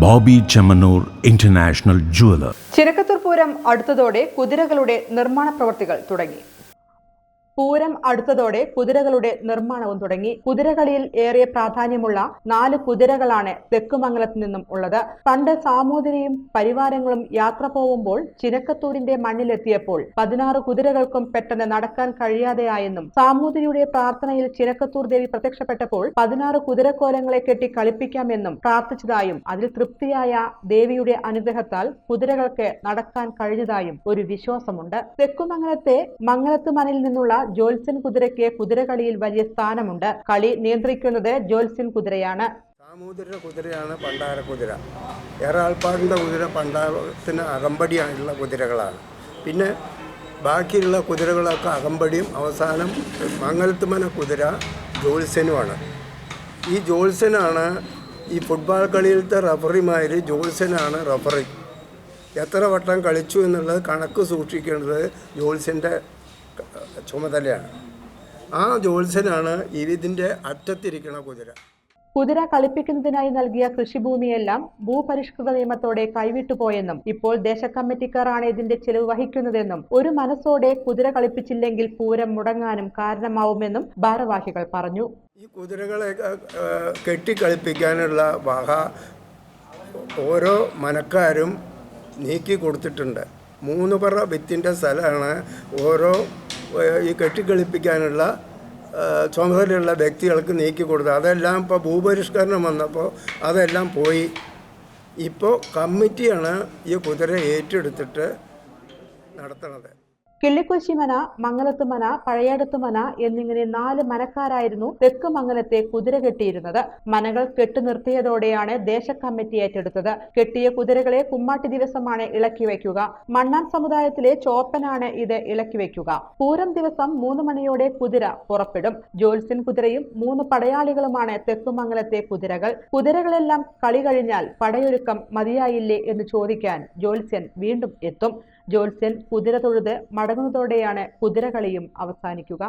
Bobby Chemmanur international jeweller. Chinakkathur Pooram അടുത്തതോടെ കുതിരകളുടെ നിർമ്മാണ പ്രവൃത്തികൾ തുടങ്ങി. പൂരം അടുത്തതോടെ കുതിരകളുടെ നിർമ്മാണവും തുടങ്ങി. കുതിരകളിയിൽ ഏറെ പ്രാധാന്യമുള്ള 4 കുതിരകളാണ് തെക്കുമംഗലത്ത് നിന്നും ഉള്ളത്. പണ്ട് സാമൂതിരിയും പരിവാരങ്ങളും യാത്ര പോകുമ്പോൾ ചിനക്കത്തൂരിന്റെ മണ്ണിലെത്തിയപ്പോൾ 16 കുതിരകൾക്കും പെട്ടെന്ന് നടക്കാൻ കഴിയാതെയായെന്നും സാമൂതിരിയുടെ പ്രാർത്ഥനയിൽ ചിനക്കത്തൂർ ദേവി പ്രത്യക്ഷപ്പെട്ടപ്പോൾ 16 കുതിരക്കോലങ്ങളെ കെട്ടി കളിപ്പിക്കാമെന്നും പ്രാർത്ഥിച്ചതായും അതിൽ തൃപ്തിയായ ദേവിയുടെ അനുഗ്രഹത്താൽ കുതിരകൾക്ക് നടക്കാൻ കഴിഞ്ഞതായും ഒരു വിശ്വാസമുണ്ട്. തെക്കുമംഗലത്തെ മംഗലത്ത് മനയിൽ നിന്നുള്ള ജോത്സ്യൻ കുതിരയ്ക്ക് കുതിരകളിയിൽ വലിയ സ്ഥാനമുണ്ട്. കളി നിയന്ത്രിക്കുന്നത് ജോത്സ്യൻ കുതിരയാണ്. സാമൂതിരിയുടെ കുതിരയാണ് പണ്ടാര കുതിര. ഏറാൾപ്പാടിൻ്റെ കുതിര പണ്ടാരത്തിന് അകമ്പടിയായുള്ള കുതിരകളാണ്. പിന്നെ ബാക്കിയുള്ള കുതിരകളൊക്കെ അകമ്പടിയും അവസാനം മംഗലത്തുമന കുതിര ജോത്സ്യനുമാണ്. ഈ ജോത്സ്യനാണ് ഈ ഫുട്ബോൾ കളിയിലത്തെ റഫറിമാർ. ജോത്സ്യനാണ് റഫറി. എത്ര വട്ടം കളിച്ചു എന്നുള്ളത് കണക്ക് സൂക്ഷിക്കേണ്ടത് ജോത്സ്യൻ്റെ ചുമതലയാണ്. ആ ജോത്സ്യനാണ് ഇതിൻ്റെ അറ്റത്തിരിക്കുന്ന കുതിര. കുതിര കളിപ്പിക്കുന്നതിനായി നൽകിയ കൃഷിഭൂമിയെല്ലാം ഭൂപരിഷ്കൃത നിയമത്തോടെ കൈവിട്ടുപോയെന്നും ഇപ്പോൾ ദേശകമ്മിറ്റിക്കാരാണ് ഇതിന്റെ ചെലവ് വഹിക്കുന്നതെന്നും ഒരു മനസ്സോടെ കുതിര കളിപ്പിച്ചില്ലെങ്കിൽ പൂരം മുടങ്ങാനും കാരണമാവുമെന്നും ഭാരവാഹികൾ പറഞ്ഞു. ഈ കുതിരകളെ കെട്ടിക്കളിപ്പിക്കാനുള്ള വക ഓരോ മനക്കാരും നീക്കി കൊടുത്തിട്ടുണ്ട്. 3 പറ ഭിത്തിൻ്റെ സ്ഥലമാണ് ഓരോ ഈ കെട്ടിക്കളിപ്പിക്കാനുള്ള ചുമതലയുള്ള വ്യക്തികൾക്ക് നീക്കി കൊടുത്തത്. അതെല്ലാം ഇപ്പോൾ ഭൂപരിഷ്കരണം വന്നപ്പോൾ അതെല്ലാം പോയി. ഇപ്പോൾ കമ്മിറ്റിയാണ് ഈ കുതിര ഏറ്റെടുത്തിട്ട് നടത്തുന്നത്. കിള്ളിക്കുശി മന, മംഗലത്ത് മന, പഴയടത്ത് മന എന്നിങ്ങനെ 4 മനക്കാരായിരുന്നു തെക്ക് മംഗലത്തെ കുതിര കെട്ടിയിരുന്നത്. മനകൾ കെട്ടു നിർത്തിയതോടെയാണ് ദേശകമ്മിറ്റി ഏറ്റെടുത്തത്. കെട്ടിയ കുതിരകളെ കുമ്മാട്ടി ദിവസമാണ് ഇളക്കി വയ്ക്കുക. മണ്ണാൻ സമുദായത്തിലെ ചോപ്പനാണ് ഇത് ഇളക്കി വയ്ക്കുക. പൂരം ദിവസം 3 മണിയോടെ കുതിര പുറപ്പെടും. ജോത്സ്യൻ കുതിരയും 3 പടയാളികളുമാണ് തെക്കുമംഗലത്തെ കുതിരകൾ. കുതിരകളെല്ലാം കളി കഴിഞ്ഞാൽ പടയൊരുക്കം മതിയായില്ലേ എന്ന് ചോദിക്കാൻ ജോത്സ്യൻ വീണ്ടും എത്തും. ജോത്സ്യൻ കുതിര തൊഴുത് മടങ്ങുന്നതോടെയാണ് കുതിരകളിയും അവസാനിക്കുക.